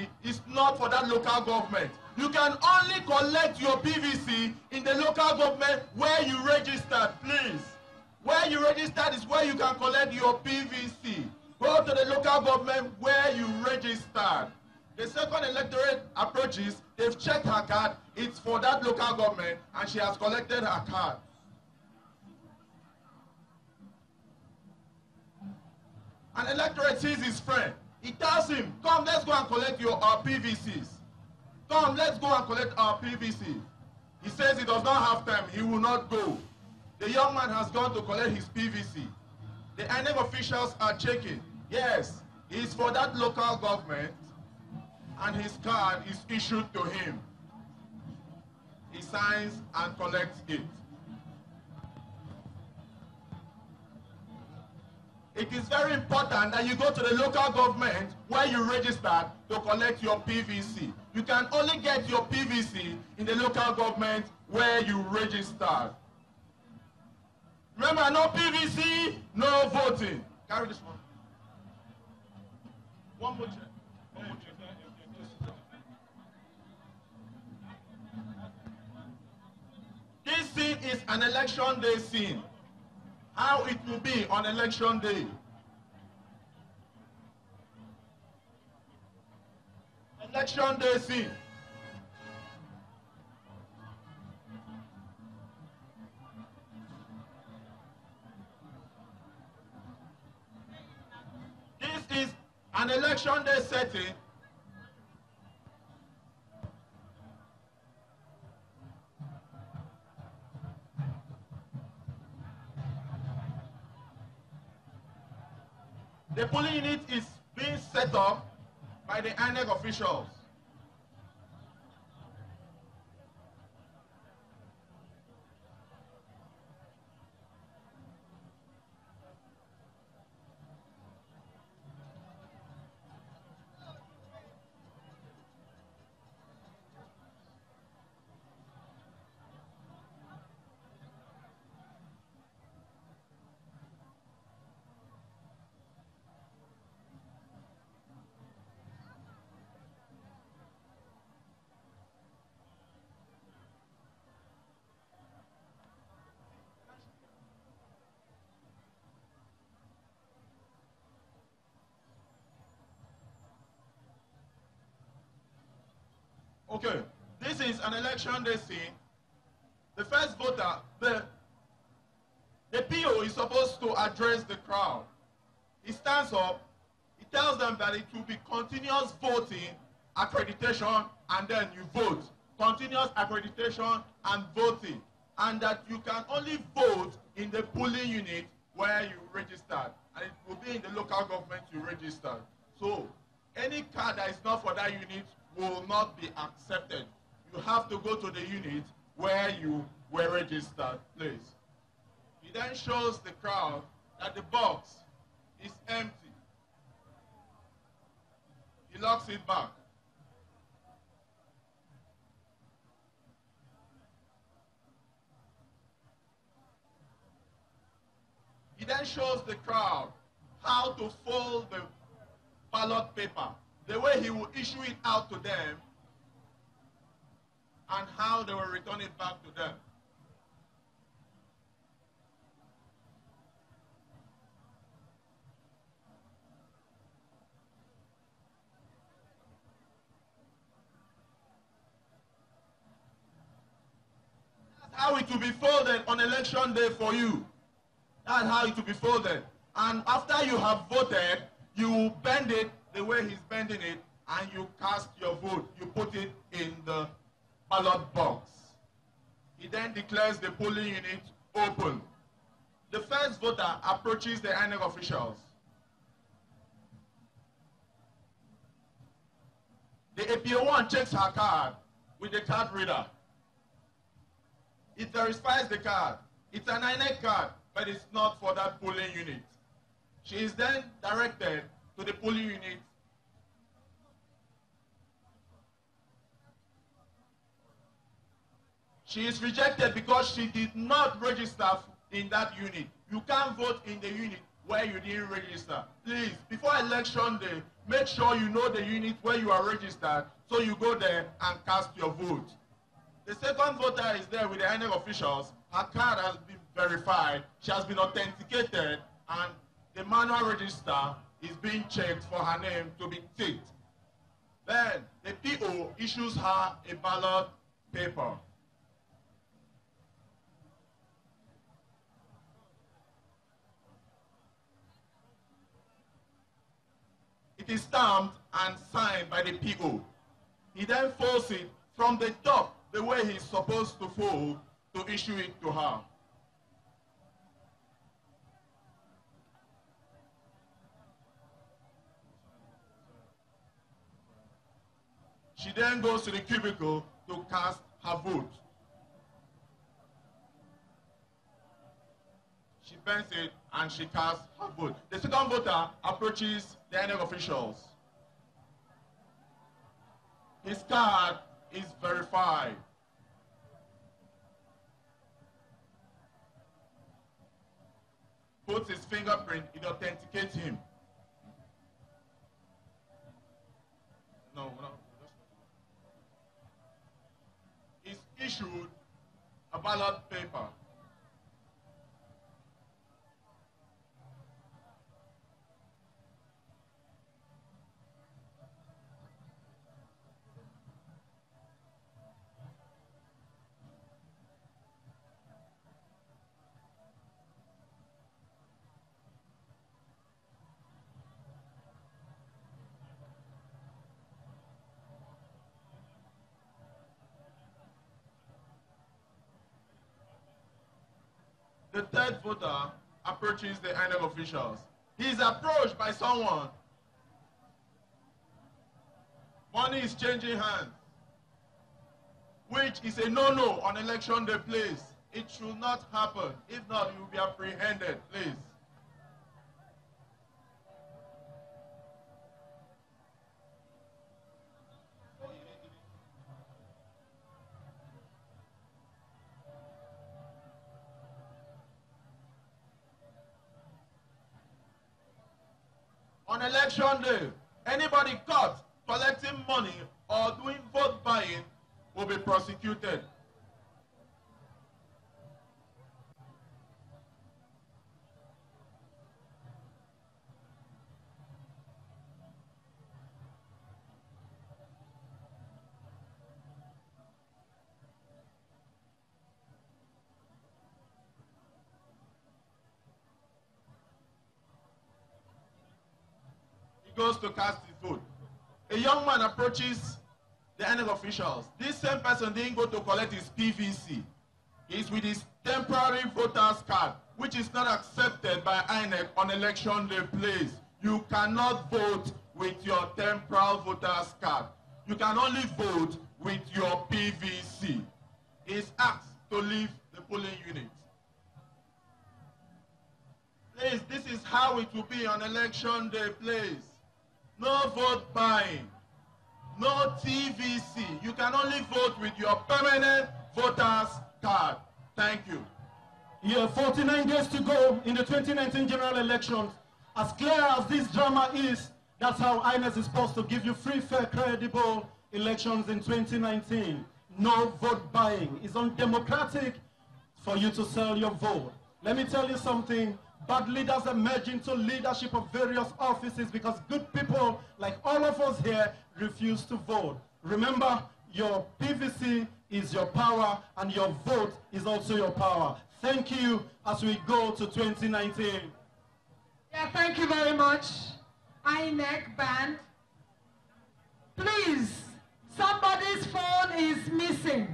PVC is not for that local government. You can only collect your PVC in the local government where you registered, please. Where you registered is where you can collect your PVC. Go to the local government where you registered. The second electorate approach is they've checked her card, it's for that local government, and she has collected her card. An electorate sees his friend. He tells him, come, let's go and collect our PVCs. Come, let's go and collect our PVC. He says he does not have time, he will not go. The young man has gone to collect his PVC. The INEC officials are checking. Yes, he's for that local government, and his card is issued to him. He signs and collects it. It is very important that you go to the local government where you registered to collect your PVC. You can only get your PVC in the local government where you registered. Remember, no PVC, no voting. Carry this one. One more check. One more check. This scene is an election day scene. How it will be on election day. Election day scene. This is an election day setting. The polling unit is being set up by the INEC officials. Okay, this is an election day scene. The first voter, the PO is supposed to address the crowd. He stands up, he tells them that it will be continuous voting, accreditation, and then you vote. Continuous accreditation and voting. And that you can only vote in the polling unit where you registered. And it will be in the local government you registered. So, any card that is not for that unit will not be accepted. You have to go to the unit where you were registered, please. He then shows the crowd that the box is empty. He locks it back. He then shows the crowd how to fold the ballot paper, the way he will issue it out to them, and how they will return it back to them. That's how it will be folded on election day for you. That's how it will be folded. And after you have voted, you bend it the way he's bending it, and you cast your vote. You put it in the ballot box. He then declares the polling unit open. The first voter approaches the INEC officials. The APO1 checks her card with the card reader. It verifies the card. It's an INEC card, but it's not for that polling unit. She is then directed to the polling unit. She is rejected because she did not register in that unit. You can't vote in the unit where you didn't register. Please, before election day, make sure you know the unit where you are registered, so you go there and cast your vote. The second voter is there with the INEC officials. Her card has been verified, she has been authenticated, and the manual register is being checked for her name to be ticked. Then the PO issues her a ballot paper. It is stamped and signed by the PO. He then folds it from the top, the way he's supposed to fold, to issue it to her. She then goes to the cubicle to cast her vote. She bends it and she casts her vote. The second voter approaches the INEC officials. His card is verified. Puts his fingerprint, it authenticates him. No. Is issued a ballot paper. The third voter approaches the INEC officials. He is approached by someone. Money is changing hands, which is a no-no on election day, please. It should not happen. If not, you will be apprehended, please. On election day, anybody caught collecting money or doing vote buying will be prosecuted. Goes to cast his vote. A young man approaches the INEC officials. This same person didn't go to collect his PVC. He's with his temporary voter's card, which is not accepted by INEC on election day, please. You cannot vote with your temporary voter's card. You can only vote with your PVC. He's asked to leave the polling unit. Please, this is how it will be on election day, please. No vote buying, no TVC. You can only vote with your permanent voter's card. Thank you. You have 49 days to go in the 2019 general elections. As clear as this drama is, that's how INEC is supposed to give you free, fair, credible elections in 2019. No vote buying. It's undemocratic for you to sell your vote. Let me tell you something. Bad leaders emerge into leadership of various offices because good people like all of us here refuse to vote. Remember, your PVC is your power and your vote is also your power. Thank you as we go to 2019. Yeah, thank you very much. INEC band. Please, somebody's phone is missing.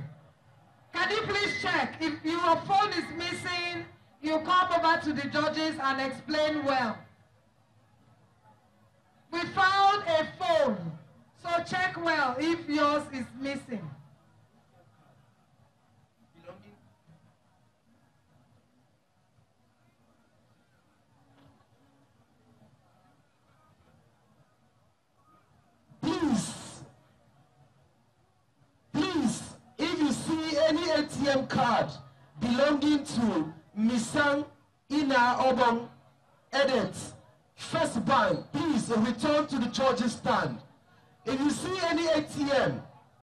Can you please check? If your phone is missing, you come over to the judges and explain well. We found a phone, so check well if yours is missing. Please, if you see any ATM card belonging to Misang Ina Obong Edit, First bank, please return to the judges' stand. If you see any ATM